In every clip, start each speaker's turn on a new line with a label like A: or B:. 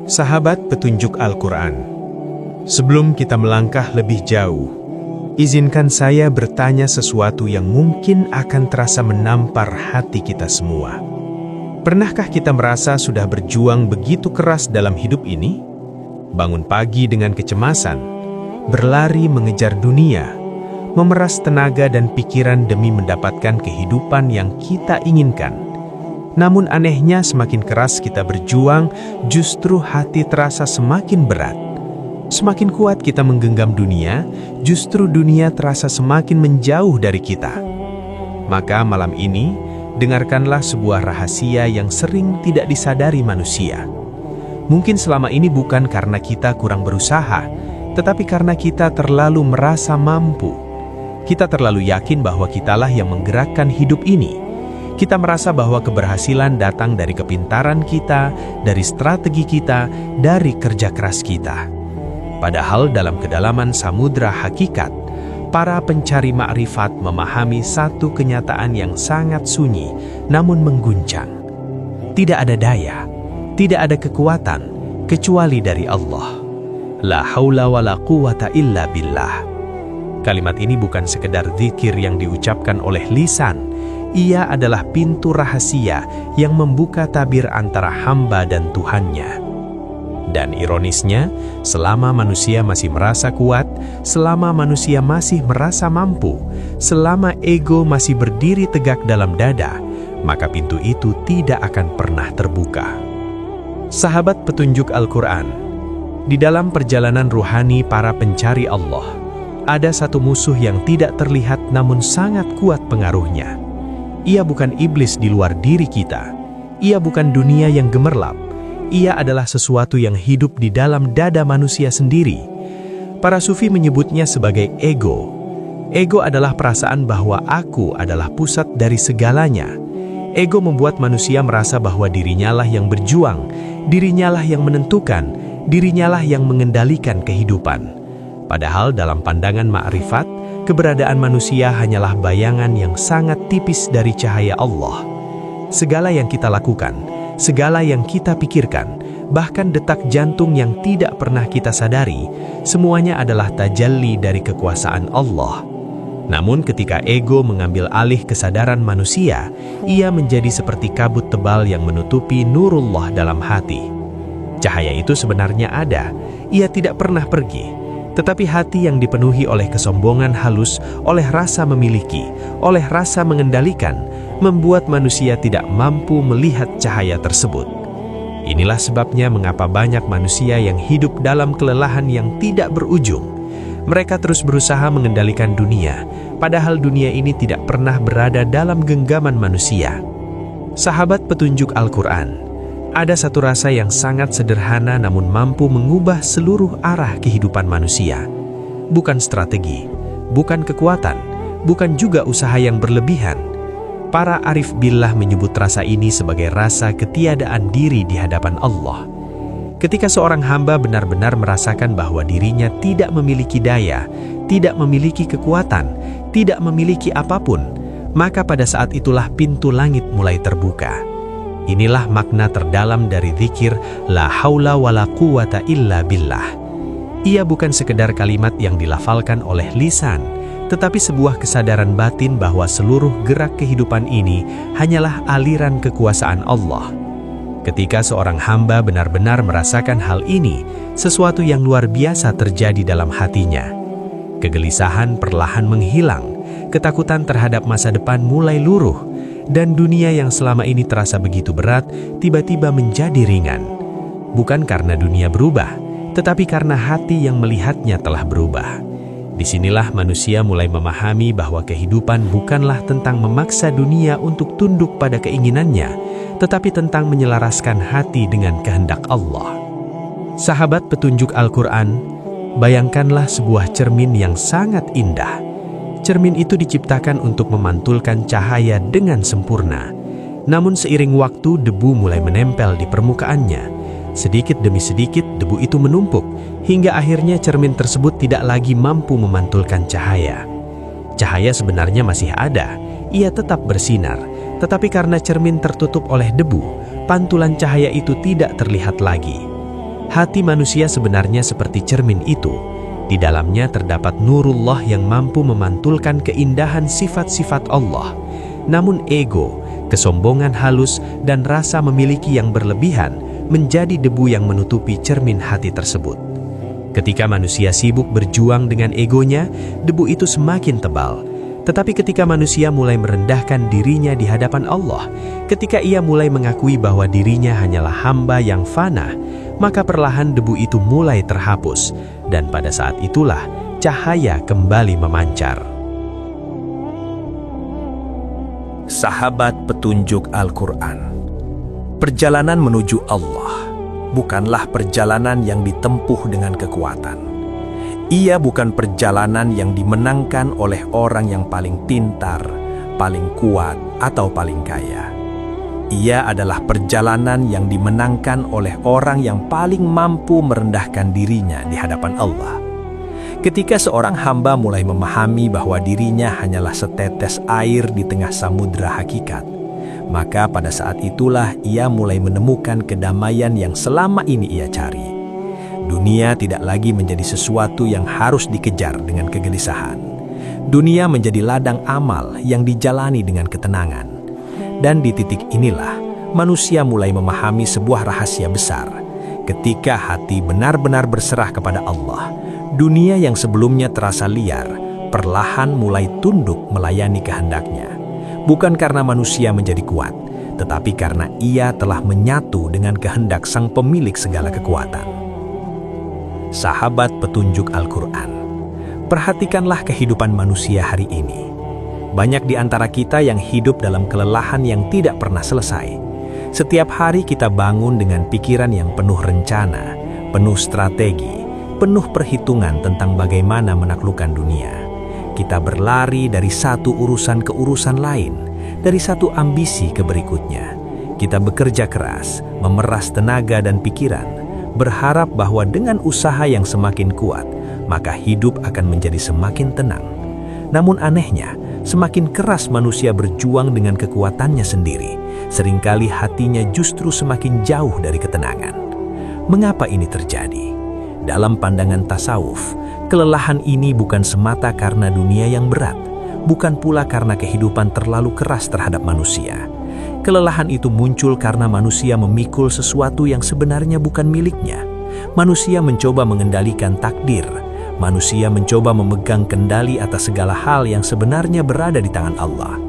A: Sahabat petunjuk Al-Quran, sebelum kita melangkah lebih jauh, izinkan saya bertanya sesuatu yang mungkin akan terasa menampar hati kita semua. Pernahkah kita merasa sudah berjuang begitu keras dalam hidup ini? Bangun pagi dengan kecemasan, berlari mengejar dunia, memeras tenaga dan pikiran demi mendapatkan kehidupan yang kita inginkan. Namun anehnya semakin keras kita berjuang, justru hati terasa semakin berat. Semakin kuat kita menggenggam dunia, justru dunia terasa semakin menjauh dari kita. Maka malam ini, dengarkanlah sebuah rahasia yang sering tidak disadari manusia. Mungkin selama ini bukan karena kita kurang berusaha, tetapi karena kita terlalu merasa mampu. Kita terlalu yakin bahwa kitalah yang menggerakkan hidup ini. Kita merasa bahwa keberhasilan datang dari kepintaran kita, dari strategi kita, dari kerja keras kita. Padahal dalam kedalaman samudra hakikat, para pencari ma'rifat memahami satu kenyataan yang sangat sunyi, namun mengguncang. Tidak ada daya, tidak ada kekuatan, kecuali dari Allah. La haula wa la quwata illa billah. Kalimat ini bukan sekedar zikir yang diucapkan oleh lisan. Ia adalah pintu rahasia yang membuka tabir antara hamba dan Tuhannya. Dan ironisnya, selama manusia masih merasa kuat, selama manusia masih merasa mampu, selama ego masih berdiri tegak dalam dada, maka pintu itu tidak akan pernah terbuka. Sahabat petunjuk Al-Quran, di dalam perjalanan ruhani para pencari Allah, ada satu musuh yang tidak terlihat namun sangat kuat pengaruhnya. Ia bukan iblis di luar diri kita. Ia bukan dunia yang gemerlap. Ia adalah sesuatu yang hidup di dalam dada manusia sendiri. Para sufi menyebutnya sebagai ego. Ego adalah perasaan bahwa aku adalah pusat dari segalanya. Ego membuat manusia merasa bahwa dirinya lah yang berjuang, dirinya lah yang menentukan, dirinya lah yang mengendalikan kehidupan. Padahal dalam pandangan ma'rifat, keberadaan manusia hanyalah bayangan yang sangat tipis dari cahaya Allah. Segala yang kita lakukan, segala yang kita pikirkan, bahkan detak jantung yang tidak pernah kita sadari, semuanya adalah tajalli dari kekuasaan Allah. Namun ketika ego mengambil alih kesadaran manusia, ia menjadi seperti kabut tebal yang menutupi nurullah dalam hati. Cahaya itu sebenarnya ada, ia tidak pernah pergi. Tetapi hati yang dipenuhi oleh kesombongan halus, oleh rasa memiliki, oleh rasa mengendalikan, membuat manusia tidak mampu melihat cahaya tersebut. Inilah sebabnya mengapa banyak manusia yang hidup dalam kelelahan yang tidak berujung. Mereka terus berusaha mengendalikan dunia, padahal dunia ini tidak pernah berada dalam genggaman manusia. Sahabat petunjuk Al-Quran, ada satu rasa yang sangat sederhana namun mampu mengubah seluruh arah kehidupan manusia. Bukan strategi, bukan kekuatan, bukan juga usaha yang berlebihan. Para arif billah menyebut rasa ini sebagai rasa ketiadaan diri di hadapan Allah. Ketika seorang hamba benar-benar merasakan bahwa dirinya tidak memiliki daya, tidak memiliki kekuatan, tidak memiliki apapun, maka pada saat itulah pintu langit mulai terbuka. Inilah makna terdalam dari zikir la haula wa la quwata illa billah. Ia bukan sekedar kalimat yang dilafalkan oleh lisan, tetapi sebuah kesadaran batin bahwa seluruh gerak kehidupan ini hanyalah aliran kekuasaan Allah. Ketika seorang hamba benar-benar merasakan hal ini, sesuatu yang luar biasa terjadi dalam hatinya. Kegelisahan perlahan menghilang, ketakutan terhadap masa depan mulai luruh, dan dunia yang selama ini terasa begitu berat, tiba-tiba menjadi ringan. Bukan karena dunia berubah, tetapi karena hati yang melihatnya telah berubah. Disinilah manusia mulai memahami bahwa kehidupan bukanlah tentang memaksa dunia untuk tunduk pada keinginannya, tetapi tentang menyelaraskan hati dengan kehendak Allah. Sahabat petunjuk Al-Quran, bayangkanlah sebuah cermin yang sangat indah. Cermin itu diciptakan untuk memantulkan cahaya dengan sempurna. Namun seiring waktu, debu mulai menempel di permukaannya. Sedikit demi sedikit, debu itu menumpuk, hingga akhirnya cermin tersebut tidak lagi mampu memantulkan cahaya. Cahaya sebenarnya masih ada, ia tetap bersinar, tetapi karena cermin tertutup oleh debu, pantulan cahaya itu tidak terlihat lagi.
B: Hati manusia sebenarnya seperti cermin itu. Di dalamnya terdapat nurullah yang mampu memantulkan keindahan sifat-sifat Allah. Namun ego, kesombongan halus, dan rasa memiliki yang berlebihan menjadi debu yang menutupi cermin hati tersebut. Ketika manusia sibuk berjuang dengan egonya, debu itu semakin tebal. Tetapi ketika manusia mulai merendahkan dirinya di hadapan Allah, ketika ia mulai mengakui bahwa dirinya hanyalah hamba yang fana, maka perlahan debu itu mulai terhapus, dan pada saat itulah cahaya kembali memancar.
C: Sahabat petunjuk Al-Quran. Perjalanan menuju Allah bukanlah perjalanan yang ditempuh dengan kekuatan. Ia bukan perjalanan yang dimenangkan oleh orang yang paling pintar, paling kuat, atau paling kaya. Ia adalah perjalanan yang dimenangkan oleh orang yang paling mampu merendahkan dirinya di hadapan Allah. Ketika seorang hamba mulai memahami bahwa dirinya hanyalah setetes air di tengah samudera hakikat, maka pada saat itulah ia mulai menemukan kedamaian yang selama ini ia cari. Dunia tidak lagi menjadi sesuatu yang harus dikejar dengan kegelisahan. Dunia menjadi ladang amal yang dijalani dengan ketenangan. Dan di titik inilah manusia mulai memahami sebuah rahasia besar. Ketika hati benar-benar berserah kepada Allah, dunia yang sebelumnya terasa liar perlahan mulai tunduk melayani kehendaknya. Bukan karena manusia menjadi kuat, tetapi karena ia telah menyatu dengan kehendak Sang Pemilik segala kekuatan. Sahabat petunjuk Al-Quran, perhatikanlah kehidupan manusia hari ini. Banyak di antara kita yang hidup dalam kelelahan yang tidak pernah selesai. Setiap hari kita bangun dengan pikiran yang penuh rencana, penuh strategi, penuh perhitungan tentang bagaimana menaklukkan dunia. Kita berlari dari satu urusan ke urusan lain, dari satu ambisi ke berikutnya. Kita bekerja keras, memeras tenaga dan pikiran, berharap bahwa dengan usaha yang semakin kuat, maka hidup akan menjadi semakin tenang. Namun anehnya, semakin keras manusia berjuang dengan kekuatannya sendiri, seringkali hatinya justru semakin jauh dari ketenangan. Mengapa ini terjadi? Dalam pandangan tasawuf, kelelahan ini bukan semata karena dunia yang berat, bukan pula karena kehidupan terlalu keras terhadap manusia. Kelelahan itu muncul karena manusia memikul sesuatu yang sebenarnya bukan miliknya. Manusia mencoba mengendalikan takdir. Manusia mencoba memegang kendali atas segala hal yang sebenarnya berada di tangan Allah.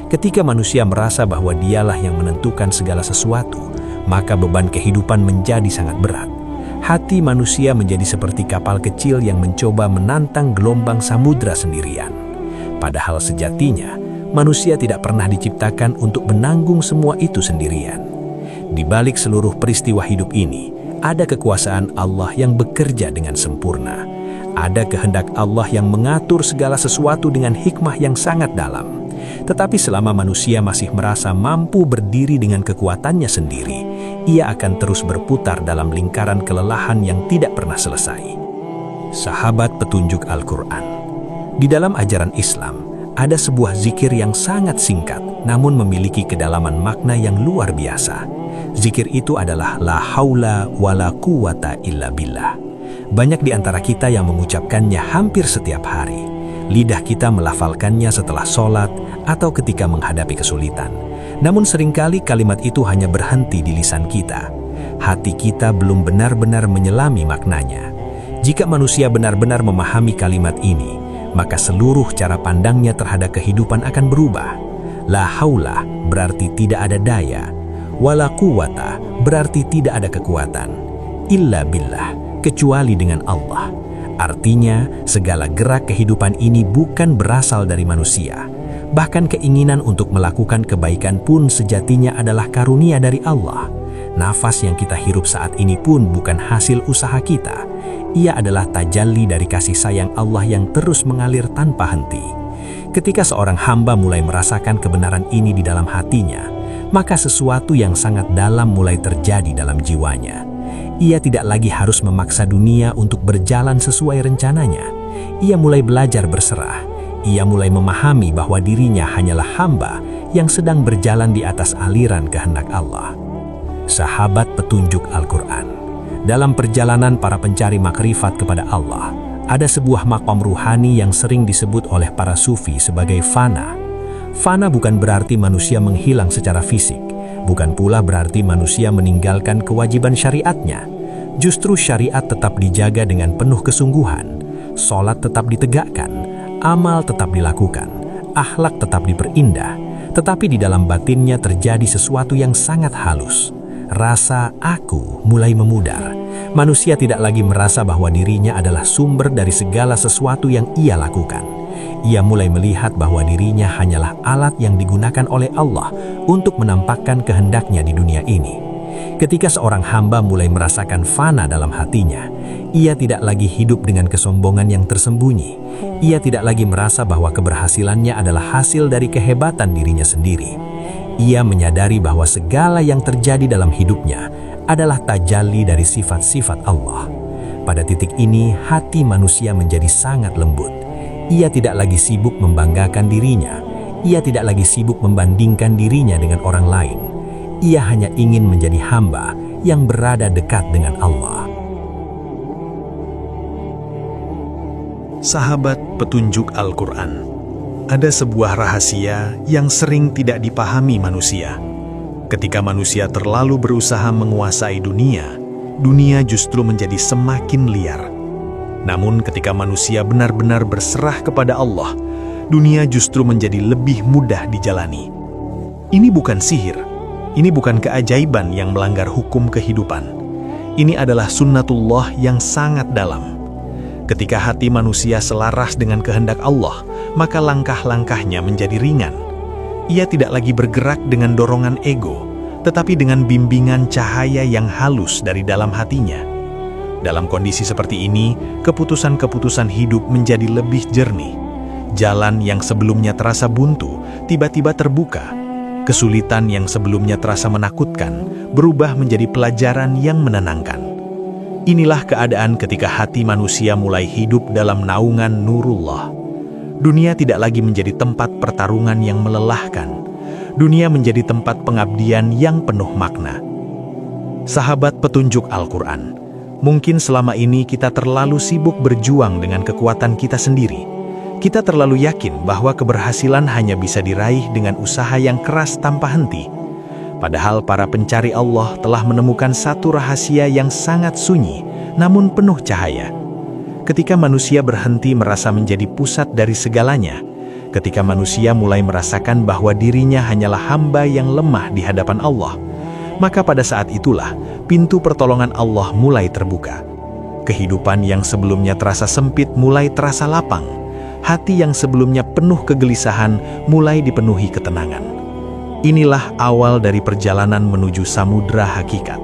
C: Ketika manusia merasa bahwa dialah yang menentukan segala sesuatu, maka beban kehidupan menjadi sangat berat. Hati manusia menjadi seperti kapal kecil yang mencoba menantang gelombang samudra sendirian. Padahal sejatinya, manusia tidak pernah diciptakan untuk menanggung semua itu sendirian. Di balik seluruh peristiwa hidup ini, ada kekuasaan Allah yang bekerja dengan sempurna. Ada kehendak Allah yang mengatur segala sesuatu dengan hikmah yang sangat dalam. Tetapi selama manusia masih merasa mampu berdiri dengan kekuatannya sendiri, ia akan terus berputar dalam lingkaran kelelahan yang tidak pernah selesai. Sahabat petunjuk Al-Quran. Di dalam ajaran Islam, ada sebuah zikir yang sangat singkat, namun memiliki kedalaman makna yang luar biasa. Zikir itu adalah La haula wa la quwata illa billah. Banyak di antara kita yang mengucapkannya hampir setiap hari. Lidah kita melafalkannya setelah sholat atau ketika menghadapi kesulitan. Namun seringkali kalimat itu hanya berhenti di lisan kita. Hati kita belum benar-benar menyelami maknanya. Jika manusia benar-benar memahami kalimat ini, maka seluruh cara pandangnya terhadap kehidupan akan berubah. La haula berarti tidak ada daya. Wala quwata berarti tidak ada kekuatan. Illa billah, kecuali dengan Allah. Artinya, segala gerak kehidupan ini bukan berasal dari manusia. Bahkan keinginan untuk melakukan kebaikan pun sejatinya adalah karunia dari Allah. Nafas yang kita hirup saat ini pun bukan hasil usaha kita. Ia adalah tajalli dari kasih sayang Allah yang terus mengalir tanpa henti. Ketika seorang hamba mulai merasakan kebenaran ini di dalam hatinya, maka sesuatu yang sangat dalam mulai terjadi dalam jiwanya. Ia tidak lagi harus memaksa dunia untuk berjalan sesuai rencananya. Ia mulai belajar berserah. Ia mulai memahami bahwa dirinya hanyalah hamba yang sedang berjalan di atas aliran kehendak Allah. Sahabat petunjuk Al-Quran. Dalam perjalanan para pencari makrifat kepada Allah, ada sebuah maqam ruhani yang sering disebut oleh para sufi sebagai fana. Fana bukan berarti manusia menghilang secara fisik, bukan pula berarti manusia meninggalkan kewajiban syariatnya. Justru syariat tetap dijaga dengan penuh kesungguhan, sholat tetap ditegakkan, amal tetap dilakukan, akhlak tetap diperindah, tetapi di dalam batinnya terjadi sesuatu yang sangat halus. Rasa aku mulai memudar. Manusia tidak lagi merasa bahwa dirinya adalah sumber dari segala sesuatu yang ia lakukan. Ia mulai melihat bahwa dirinya hanyalah alat yang digunakan oleh Allah untuk menampakkan kehendaknya di dunia ini. Ketika seorang hamba mulai merasakan fana dalam hatinya, ia tidak lagi hidup dengan kesombongan yang tersembunyi. Ia tidak lagi merasa bahwa keberhasilannya adalah hasil dari kehebatan dirinya sendiri. Ia menyadari bahwa segala yang terjadi dalam hidupnya adalah tajalli dari sifat-sifat Allah. Pada titik ini, hati manusia menjadi sangat lembut. Ia tidak lagi sibuk membanggakan dirinya. Ia tidak lagi sibuk membandingkan dirinya dengan orang lain. Ia hanya ingin menjadi hamba yang berada dekat dengan Allah.
A: Sahabat petunjuk Al-Quran, ada sebuah rahasia yang sering tidak dipahami manusia. Ketika manusia terlalu berusaha menguasai dunia, dunia justru menjadi semakin liar. Namun ketika manusia benar-benar berserah kepada Allah, dunia justru menjadi lebih mudah dijalani. Ini bukan sihir, ini bukan keajaiban yang melanggar hukum kehidupan. Ini adalah sunnatullah yang sangat dalam. Ketika hati manusia selaras dengan kehendak Allah, maka langkah-langkahnya menjadi ringan. Ia tidak lagi bergerak dengan dorongan ego, tetapi dengan bimbingan cahaya yang halus dari dalam hatinya. Dalam kondisi seperti ini, keputusan-keputusan hidup menjadi lebih jernih. Jalan yang sebelumnya terasa buntu, tiba-tiba terbuka. Kesulitan yang sebelumnya terasa menakutkan, berubah menjadi pelajaran yang menenangkan. Inilah keadaan ketika hati manusia mulai hidup dalam naungan nurullah. Dunia tidak lagi menjadi tempat pertarungan yang melelahkan. Dunia menjadi tempat pengabdian yang penuh makna. Sahabat petunjuk Al-Quran, mungkin selama ini kita terlalu sibuk berjuang dengan kekuatan kita sendiri. Kita terlalu yakin bahwa keberhasilan hanya bisa diraih dengan usaha yang keras tanpa henti. Padahal para pencari Allah telah menemukan satu rahasia yang sangat sunyi, namun penuh cahaya. Ketika manusia berhenti merasa menjadi pusat dari segalanya, ketika manusia mulai merasakan bahwa dirinya hanyalah hamba yang lemah di hadapan Allah, maka pada saat itulah pintu pertolongan Allah mulai terbuka. Kehidupan yang sebelumnya terasa sempit mulai terasa lapang. Hati yang sebelumnya penuh kegelisahan mulai dipenuhi ketenangan. Inilah awal dari perjalanan menuju samudra hakikat.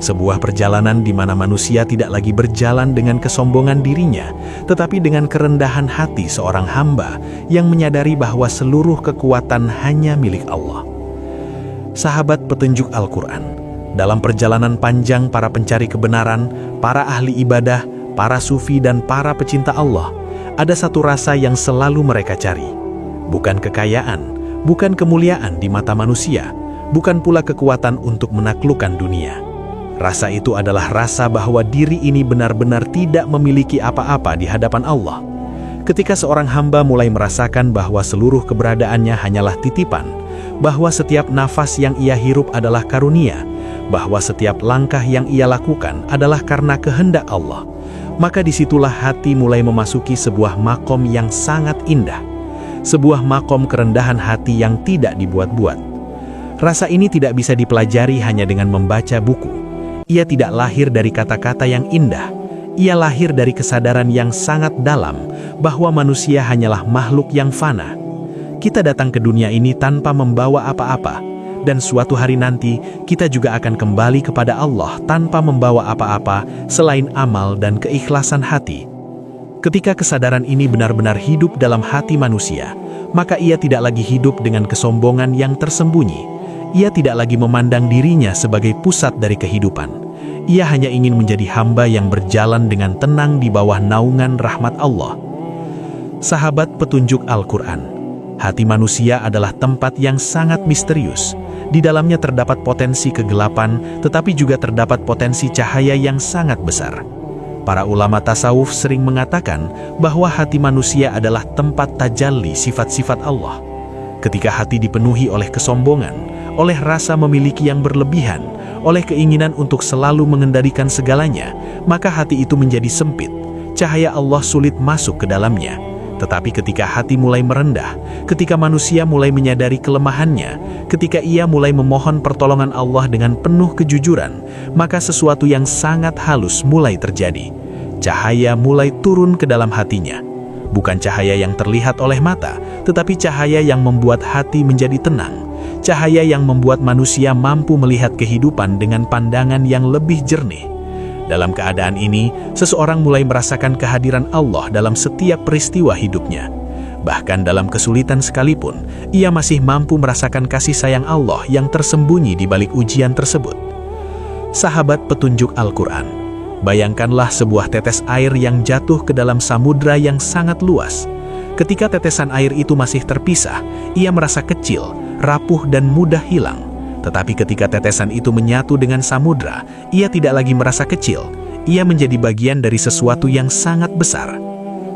A: Sebuah perjalanan di mana manusia tidak lagi berjalan dengan kesombongan dirinya, tetapi dengan kerendahan hati seorang hamba yang menyadari bahwa seluruh kekuatan hanya milik Allah. Sahabat petunjuk Al-Quran, dalam perjalanan panjang para pencari kebenaran, para ahli ibadah, para sufi dan para pecinta Allah, ada satu rasa yang selalu mereka cari. Bukan kekayaan, bukan kemuliaan di mata manusia, bukan pula kekuatan untuk menaklukkan dunia. Rasa itu adalah rasa bahwa diri ini benar-benar tidak memiliki apa-apa di hadapan Allah. Ketika seorang hamba mulai merasakan bahwa seluruh keberadaannya hanyalah titipan, bahwa setiap nafas yang ia hirup adalah karunia, bahwa setiap langkah yang ia lakukan adalah karena kehendak Allah, maka disitulah hati mulai memasuki sebuah makom yang sangat indah. Sebuah makom kerendahan hati yang tidak dibuat-buat. Rasa ini tidak bisa dipelajari hanya dengan membaca buku. Ia tidak lahir dari kata-kata yang indah. Ia lahir dari kesadaran yang sangat dalam bahwa manusia hanyalah makhluk yang fana. Kita datang ke dunia ini tanpa membawa apa-apa, dan suatu hari nanti kita juga akan kembali kepada Allah tanpa membawa apa-apa selain amal dan keikhlasan hati. Ketika kesadaran ini benar-benar hidup dalam hati manusia, maka ia tidak lagi hidup dengan kesombongan yang tersembunyi. Ia tidak lagi memandang dirinya sebagai pusat dari kehidupan. Ia hanya ingin menjadi hamba yang berjalan dengan tenang di bawah naungan rahmat Allah. Sahabat petunjuk Al-Quran, hati manusia adalah tempat yang sangat misterius.
B: Di dalamnya terdapat potensi kegelapan, tetapi juga terdapat potensi cahaya yang sangat besar. Para ulama tasawuf sering mengatakan bahwa hati manusia adalah tempat tajalli sifat-sifat Allah. Ketika hati dipenuhi oleh kesombongan, oleh rasa memiliki yang berlebihan, oleh keinginan untuk selalu mengendalikan segalanya, maka hati itu menjadi sempit. Cahaya Allah sulit masuk ke dalamnya. Tetapi ketika hati mulai merendah, ketika manusia mulai menyadari kelemahannya, ketika ia mulai memohon pertolongan Allah dengan penuh kejujuran, maka sesuatu yang sangat halus mulai terjadi. Cahaya mulai turun ke dalam hatinya. Bukan cahaya yang terlihat oleh mata, tetapi cahaya yang membuat hati menjadi tenang. Cahaya yang membuat manusia mampu melihat kehidupan dengan pandangan yang lebih jernih. Dalam keadaan ini, seseorang mulai merasakan kehadiran Allah dalam setiap peristiwa hidupnya. Bahkan dalam kesulitan sekalipun, ia masih mampu merasakan kasih sayang Allah yang tersembunyi di balik ujian tersebut. Sahabat petunjuk Al-Quran, bayangkanlah sebuah tetes air yang jatuh ke dalam samudra yang sangat luas. Ketika tetesan air itu masih terpisah, ia merasa kecil, rapuh dan mudah hilang. Tetapi ketika tetesan itu menyatu dengan samudra, ia tidak lagi merasa kecil. Ia menjadi bagian dari sesuatu yang sangat besar.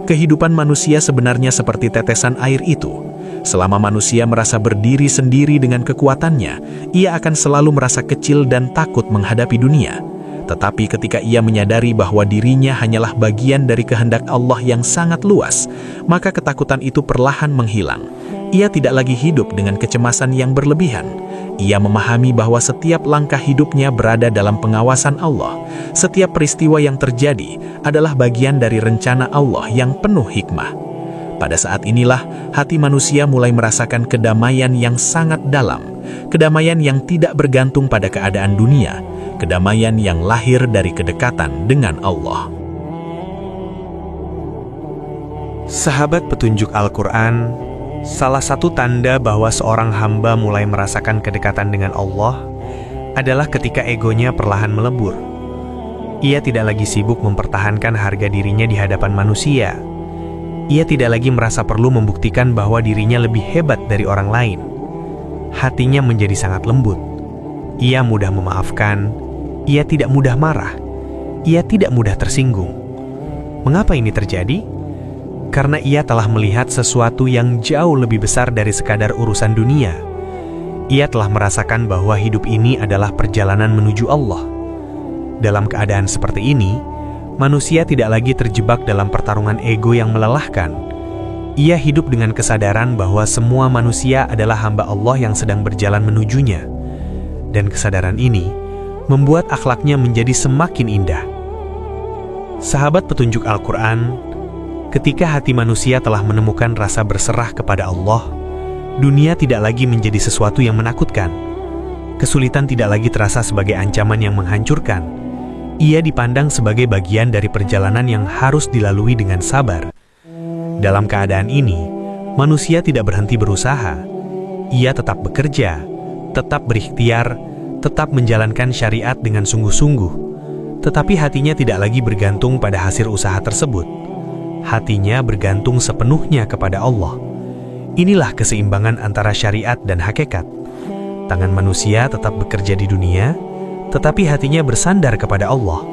B: Kehidupan manusia sebenarnya seperti tetesan air itu. Selama manusia merasa berdiri sendiri dengan kekuatannya, ia akan selalu merasa kecil dan takut menghadapi dunia. Tetapi ketika ia menyadari bahwa dirinya hanyalah bagian dari kehendak Allah yang sangat luas, maka ketakutan itu perlahan menghilang. Ia tidak lagi hidup dengan kecemasan yang berlebihan. Ia memahami bahwa setiap langkah hidupnya berada dalam pengawasan Allah. Setiap peristiwa yang terjadi adalah bagian dari rencana Allah yang penuh hikmah. Pada saat inilah hati manusia mulai merasakan kedamaian yang sangat dalam. Kedamaian yang tidak bergantung pada keadaan dunia. Kedamaian yang lahir dari kedekatan dengan Allah.
A: Sahabat petunjuk Al-Quran, salah satu tanda bahwa seorang hamba mulai merasakan kedekatan dengan Allah adalah ketika egonya perlahan melebur. Ia tidak lagi sibuk mempertahankan harga dirinya di hadapan manusia. Ia tidak lagi merasa perlu membuktikan bahwa dirinya lebih hebat dari orang lain. Hatinya menjadi sangat lembut. Ia mudah memaafkan. Ia tidak mudah marah. Ia tidak mudah tersinggung. Mengapa ini terjadi? Karena ia telah melihat sesuatu yang jauh lebih besar dari sekadar urusan dunia. Ia telah merasakan bahwa hidup ini adalah perjalanan menuju Allah. Dalam keadaan seperti ini, manusia tidak lagi terjebak dalam pertarungan ego yang melelahkan. Ia hidup dengan kesadaran bahwa semua manusia adalah hamba Allah yang sedang berjalan menujunya. Dan kesadaran ini membuat akhlaknya menjadi semakin indah. Sahabat petunjuk Al-Quran, ketika hati manusia telah menemukan rasa berserah kepada Allah, dunia tidak lagi menjadi sesuatu yang menakutkan. Kesulitan tidak lagi terasa sebagai ancaman yang menghancurkan. Ia dipandang sebagai bagian dari perjalanan yang harus dilalui dengan sabar. Dalam keadaan ini, manusia tidak berhenti berusaha. Ia tetap bekerja, tetap berikhtiar, tetap menjalankan syariat dengan sungguh-sungguh. Tetapi hatinya tidak lagi bergantung pada hasil usaha tersebut. Hatinya bergantung sepenuhnya kepada Allah. Inilah keseimbangan antara syariat dan hakikat. Tangan manusia tetap bekerja di dunia, tetapi hatinya bersandar kepada Allah.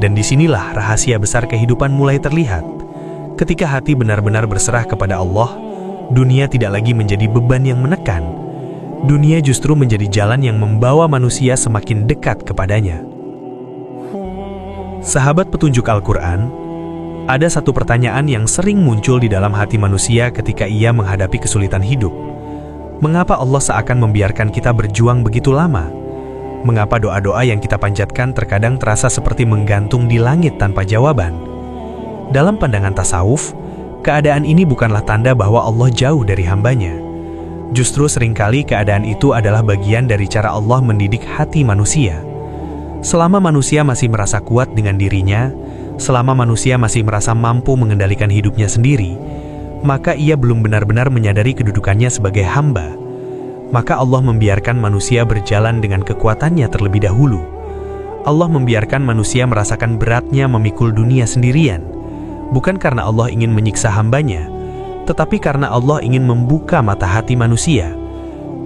A: Dan disinilah rahasia besar kehidupan mulai terlihat. Ketika hati benar-benar berserah kepada Allah, dunia tidak lagi menjadi beban yang menekan. Dunia justru menjadi jalan yang membawa manusia semakin dekat kepadanya. Sahabat petunjuk Al-Quran, ada satu pertanyaan yang sering muncul di dalam hati manusia ketika ia menghadapi kesulitan hidup. Mengapa Allah seakan membiarkan kita berjuang begitu lama? Mengapa doa-doa yang kita panjatkan terkadang terasa seperti menggantung di langit tanpa jawaban? Dalam pandangan tasawuf, keadaan ini bukanlah tanda bahwa Allah jauh dari hambanya. Justru seringkali keadaan itu adalah bagian dari cara Allah mendidik hati manusia. Selama manusia masih merasa kuat dengan dirinya, selama manusia masih merasa mampu mengendalikan hidupnya sendiri, maka ia belum benar-benar menyadari kedudukannya sebagai hamba. Maka Allah membiarkan manusia berjalan dengan kekuatannya terlebih dahulu. Allah membiarkan manusia merasakan beratnya memikul dunia sendirian, bukan karena Allah ingin menyiksa hambanya, tetapi karena Allah ingin membuka mata hati manusia.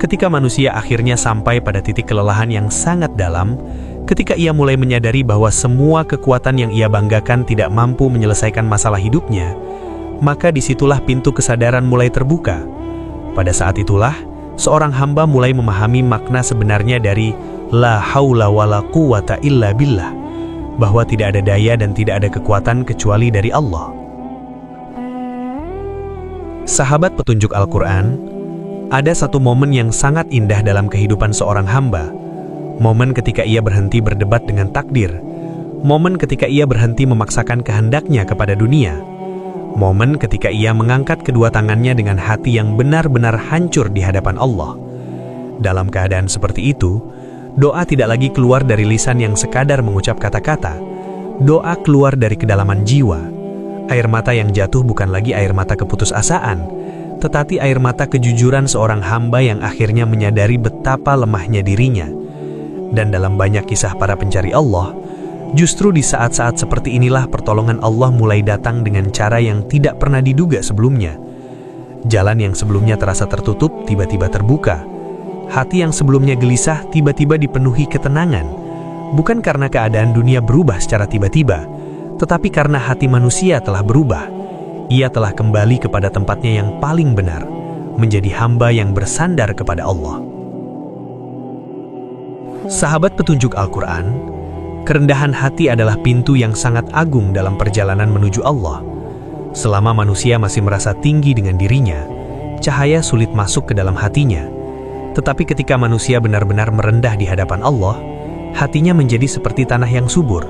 B: Ketika manusia akhirnya sampai pada titik kelelahan yang sangat dalam, ketika ia mulai menyadari bahwa semua kekuatan yang ia banggakan tidak mampu menyelesaikan masalah hidupnya, maka disitulah pintu kesadaran mulai terbuka. Pada saat itulah, seorang hamba mulai memahami makna sebenarnya dari la haula wala quwata illa billah, bahwa tidak ada daya dan tidak ada kekuatan kecuali dari Allah. Sahabat petunjuk Al-Quran, ada satu momen yang sangat indah dalam kehidupan seorang hamba. Momen ketika ia berhenti berdebat dengan takdir. Momen ketika ia berhenti memaksakan kehendaknya kepada dunia. Momen ketika ia mengangkat kedua tangannya dengan hati yang benar-benar hancur di hadapan Allah. Dalam keadaan seperti itu, doa tidak lagi keluar dari lisan yang sekadar mengucap kata-kata. Doa keluar dari kedalaman jiwa. Air mata yang jatuh bukan lagi air mata keputusasaan, tetapi air mata kejujuran seorang hamba yang akhirnya menyadari betapa lemahnya dirinya. Dan dalam banyak kisah para pencari Allah, justru di saat-saat seperti inilah pertolongan Allah mulai datang dengan cara yang tidak pernah diduga sebelumnya. Jalan yang sebelumnya terasa tertutup tiba-tiba terbuka. Hati yang sebelumnya gelisah tiba-tiba dipenuhi ketenangan. Bukan karena keadaan dunia berubah secara tiba-tiba, tetapi karena hati manusia telah berubah. Ia telah kembali kepada tempatnya yang paling benar, menjadi hamba yang bersandar kepada Allah. Sahabat petunjuk Al-Quran, kerendahan hati adalah pintu yang sangat agung dalam perjalanan menuju Allah. Selama manusia masih merasa tinggi dengan dirinya, cahaya sulit masuk ke dalam hatinya. Tetapi ketika manusia benar-benar merendah di hadapan Allah, hatinya menjadi seperti tanah yang subur.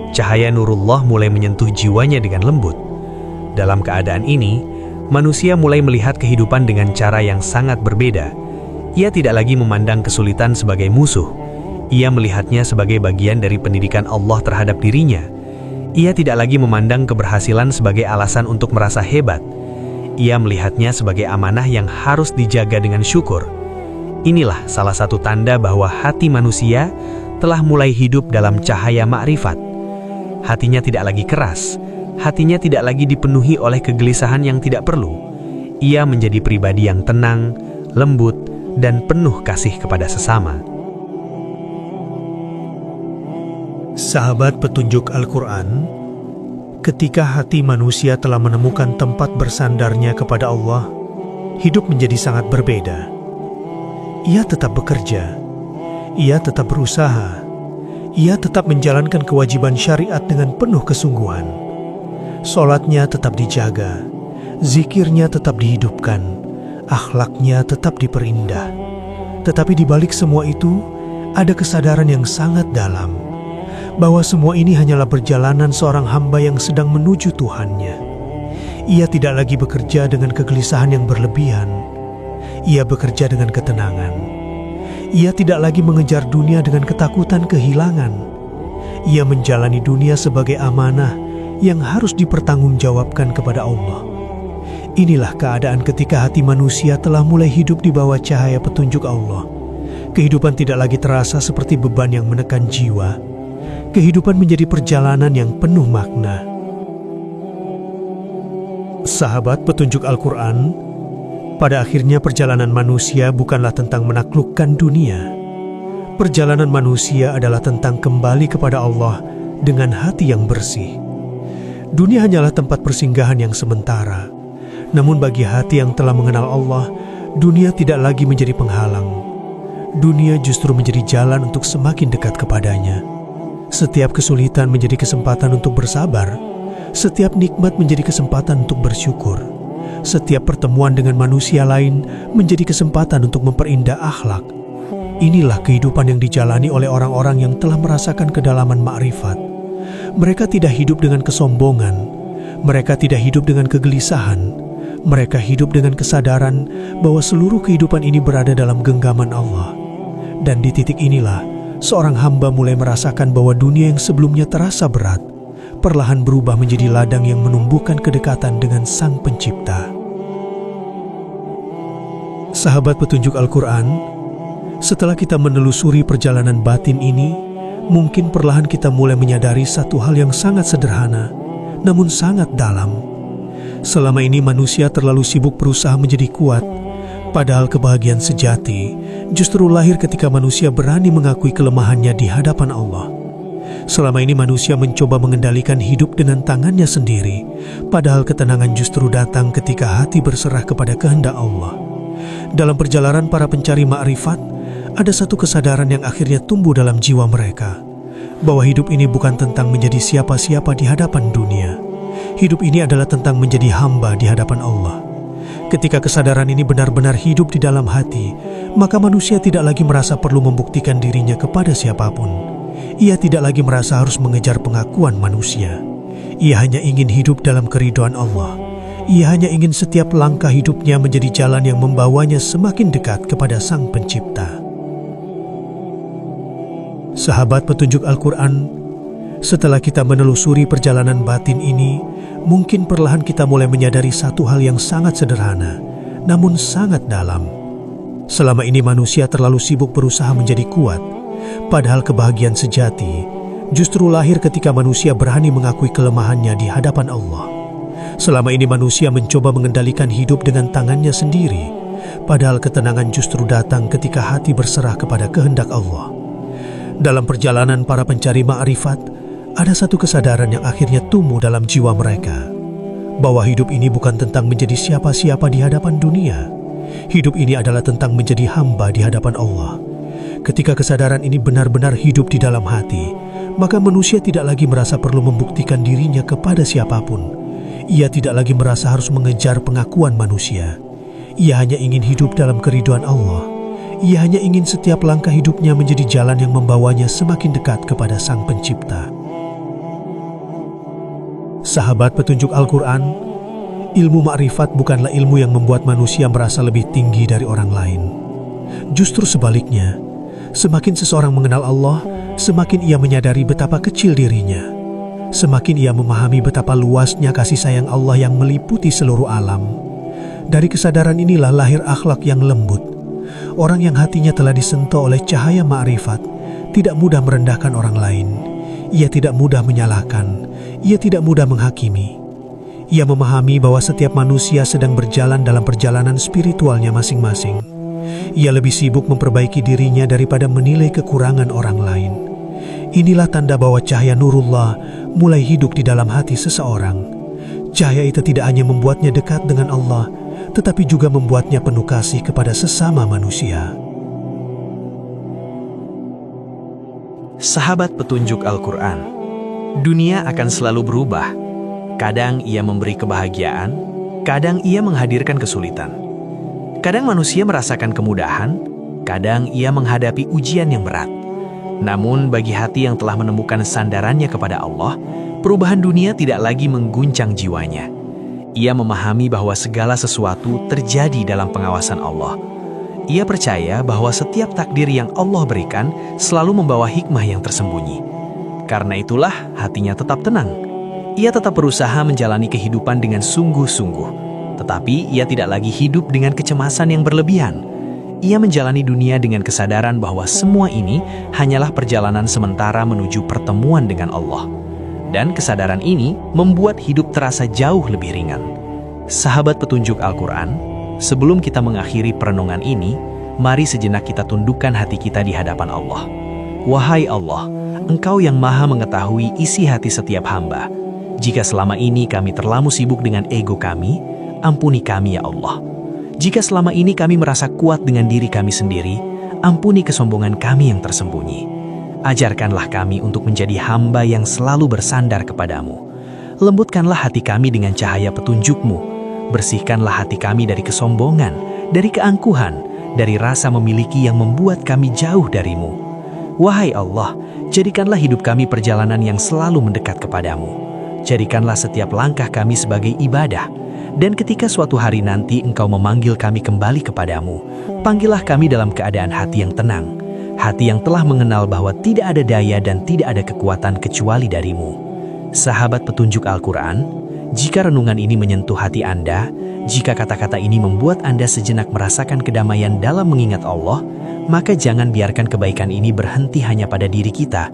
B: Cahaya nurullah mulai menyentuh jiwanya dengan lembut. Dalam keadaan ini, manusia mulai melihat kehidupan dengan cara yang sangat berbeda. Ia tidak lagi memandang kesulitan sebagai musuh. Ia melihatnya sebagai bagian dari pendidikan Allah terhadap dirinya. Ia tidak lagi memandang keberhasilan sebagai alasan untuk merasa hebat. Ia melihatnya sebagai amanah yang harus dijaga dengan syukur. Inilah salah satu tanda bahwa hati manusia telah mulai hidup dalam cahaya ma'rifat. Hatinya tidak lagi keras. Hatinya tidak lagi dipenuhi oleh kegelisahan yang tidak perlu. Ia menjadi pribadi yang tenang, lembut, dan penuh kasih kepada sesama.
A: Sahabat petunjuk Al-Quran, ketika hati manusia telah menemukan tempat bersandarnya kepada Allah, hidup menjadi sangat berbeda. Ia tetap bekerja, ia tetap berusaha, ia tetap menjalankan kewajiban syariat dengan penuh kesungguhan. Sholatnya tetap dijaga, zikirnya tetap dihidupkan, akhlaknya tetap diperindah. Tetapi di balik semua itu, ada kesadaran yang sangat dalam, bahwa semua ini hanyalah perjalanan seorang hamba yang sedang menuju Tuhannya. Ia tidak lagi bekerja dengan kegelisahan yang berlebihan. Ia bekerja dengan ketenangan. Ia tidak lagi mengejar dunia dengan ketakutan kehilangan. Ia menjalani dunia sebagai amanah yang harus dipertanggungjawabkan kepada Allah. Inilah keadaan ketika hati manusia telah mulai hidup di bawah cahaya petunjuk Allah. Kehidupan tidak lagi terasa seperti beban yang menekan jiwa. Kehidupan menjadi perjalanan yang penuh makna. Sahabat petunjuk Al-Quran, pada akhirnya perjalanan manusia bukanlah tentang menaklukkan dunia. Perjalanan manusia adalah tentang kembali kepada Allah dengan hati yang bersih. Dunia hanyalah tempat persinggahan yang sementara. Namun bagi hati yang telah mengenal Allah, dunia tidak lagi menjadi penghalang. Dunia justru menjadi jalan untuk semakin dekat kepadanya. Setiap kesulitan menjadi kesempatan untuk bersabar. Setiap nikmat menjadi kesempatan untuk bersyukur. Setiap pertemuan dengan manusia lain menjadi kesempatan untuk memperindah akhlak. Inilah kehidupan yang dijalani oleh orang-orang yang telah merasakan kedalaman ma'rifat. Mereka tidak hidup dengan kesombongan. Mereka tidak hidup dengan kegelisahan. Mereka hidup dengan kesadaran bahwa seluruh kehidupan ini berada dalam genggaman Allah. Dan di titik inilah, seorang hamba mulai merasakan bahwa dunia yang sebelumnya terasa berat, perlahan berubah menjadi ladang yang menumbuhkan kedekatan dengan Sang Pencipta. Sahabat petunjuk Al-Quran, setelah kita menelusuri perjalanan batin ini, mungkin perlahan kita mulai menyadari satu hal yang sangat sederhana, namun sangat dalam. Selama ini manusia terlalu sibuk berusaha menjadi kuat,
D: Padahal kebahagiaan sejati justru lahir ketika manusia berani mengakui kelemahannya di hadapan Allah. Selama ini manusia mencoba mengendalikan hidup dengan tangannya sendiri, padahal ketenangan justru datang ketika hati berserah kepada kehendak Allah. Dalam perjalanan para pencari ma'rifat, ada satu kesadaran yang akhirnya tumbuh dalam jiwa mereka, bahwa hidup ini bukan tentang menjadi siapa-siapa di hadapan dunia. Hidup ini adalah tentang menjadi hamba di hadapan Allah. Ketika kesadaran ini benar-benar hidup di dalam hati, maka manusia tidak lagi merasa perlu membuktikan dirinya kepada siapapun. Ia tidak lagi merasa harus mengejar pengakuan manusia. Ia hanya ingin hidup dalam keridhaan Allah. Ia hanya ingin setiap langkah hidupnya menjadi jalan yang membawanya semakin dekat kepada Sang Pencipta. Sahabat petunjuk Al-Quran, setelah kita menelusuri perjalanan batin ini, mungkin perlahan kita mulai menyadari satu hal yang sangat sederhana, namun sangat dalam. Selama ini manusia terlalu sibuk berusaha menjadi kuat, padahal kebahagiaan sejati justru lahir ketika manusia berani mengakui kelemahannya di hadapan Allah. Selama ini manusia mencoba mengendalikan hidup dengan tangannya sendiri, padahal ketenangan justru datang ketika hati berserah kepada kehendak Allah. Dalam perjalanan para pencari ma'rifat, ada satu kesadaran yang akhirnya tumbuh dalam jiwa mereka, bahwa hidup ini bukan tentang menjadi siapa-siapa di hadapan dunia. Hidup ini adalah tentang menjadi hamba di hadapan Allah. Ketika kesadaran ini benar-benar hidup di dalam hati, maka manusia tidak lagi merasa perlu membuktikan dirinya kepada siapapun. Ia tidak lagi merasa harus mengejar pengakuan manusia. Ia hanya ingin hidup dalam keridhaan Allah. Ia hanya ingin setiap langkah hidupnya menjadi jalan yang membawanya semakin dekat kepada Sang Pencipta. Sahabat petunjuk Al-Quran, ilmu ma'rifat bukanlah ilmu yang membuat manusia merasa lebih tinggi dari orang lain. Justru sebaliknya, semakin seseorang mengenal Allah, semakin ia menyadari betapa kecil dirinya. Semakin ia memahami betapa luasnya kasih sayang Allah yang meliputi seluruh alam. Dari kesadaran inilah lahir akhlak yang lembut. Orang yang hatinya telah disentuh oleh cahaya ma'rifat tidak mudah merendahkan orang lain. Ia tidak mudah menyalahkan. Ia tidak mudah menghakimi. Ia memahami bahwa setiap manusia sedang berjalan dalam perjalanan spiritualnya masing-masing. Ia lebih sibuk memperbaiki dirinya daripada menilai kekurangan orang lain. Inilah tanda bahwa cahaya Nurullah mulai hidup di dalam hati seseorang. Cahaya itu tidak hanya membuatnya dekat dengan Allah, tetapi juga membuatnya penuh kasih kepada sesama manusia.
B: Sahabat petunjuk Al-Quran, dunia akan selalu berubah. Kadang ia memberi kebahagiaan, kadang ia menghadirkan kesulitan. Kadang manusia merasakan kemudahan, kadang ia menghadapi ujian yang berat. Namun bagi hati yang telah menemukan sandarannya kepada Allah, perubahan dunia tidak lagi mengguncang jiwanya. Ia memahami bahwa segala sesuatu terjadi dalam pengawasan Allah. Ia percaya bahwa setiap takdir yang Allah berikan selalu membawa hikmah yang tersembunyi. Karena itulah hatinya tetap tenang. Ia tetap berusaha menjalani kehidupan dengan sungguh-sungguh. Tetapi ia tidak lagi hidup dengan kecemasan yang berlebihan. Ia menjalani dunia dengan kesadaran bahwa semua ini hanyalah perjalanan sementara menuju pertemuan dengan Allah. Dan kesadaran ini membuat hidup terasa jauh lebih ringan. Sahabat petunjuk Al-Quran, sebelum kita mengakhiri perenungan ini, mari sejenak kita tundukkan hati kita di hadapan Allah. Wahai Allah, Engkau yang maha mengetahui isi hati setiap hamba. Jika selama ini kami terlalu sibuk dengan ego kami, ampuni kami ya Allah. Jika selama ini kami merasa kuat dengan diri kami sendiri, ampuni kesombongan kami yang tersembunyi. Ajarkanlah kami untuk menjadi hamba yang selalu bersandar kepadamu. Lembutkanlah hati kami dengan cahaya petunjuk-Mu. Bersihkanlah hati kami dari kesombongan, dari keangkuhan, dari rasa memiliki yang membuat kami jauh dari-Mu. Wahai Allah, jadikanlah hidup kami perjalanan yang selalu mendekat kepadamu. Jadikanlah setiap langkah kami sebagai ibadah. Dan ketika suatu hari nanti Engkau memanggil kami kembali kepadamu, panggillah kami dalam keadaan hati yang tenang. Hati yang telah mengenal bahwa tidak ada daya dan tidak ada kekuatan kecuali dari-Mu. Sahabat petunjuk Al-Quran, jika renungan ini menyentuh hati Anda, jika kata-kata ini membuat Anda sejenak merasakan kedamaian dalam mengingat Allah, maka jangan biarkan kebaikan ini berhenti hanya pada diri kita.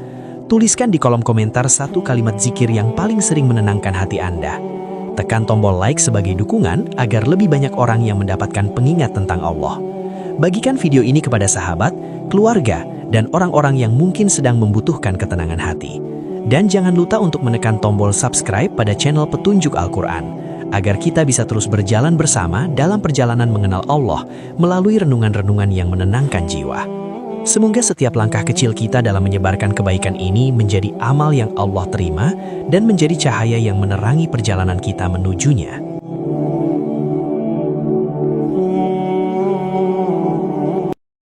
B: Tuliskan di kolom komentar satu kalimat zikir yang paling sering menenangkan hati Anda. Tekan tombol like sebagai dukungan agar lebih banyak orang yang mendapatkan pengingat tentang Allah. Bagikan video ini kepada sahabat, keluarga, dan orang-orang yang mungkin sedang membutuhkan ketenangan hati. Dan jangan lupa untuk menekan tombol subscribe pada channel Petunjuk Al-Quran, agar kita bisa terus berjalan bersama dalam perjalanan mengenal Allah melalui renungan-renungan yang menenangkan jiwa. Semoga setiap langkah kecil kita dalam menyebarkan kebaikan ini menjadi amal yang Allah terima dan menjadi cahaya yang menerangi perjalanan kita menujunya.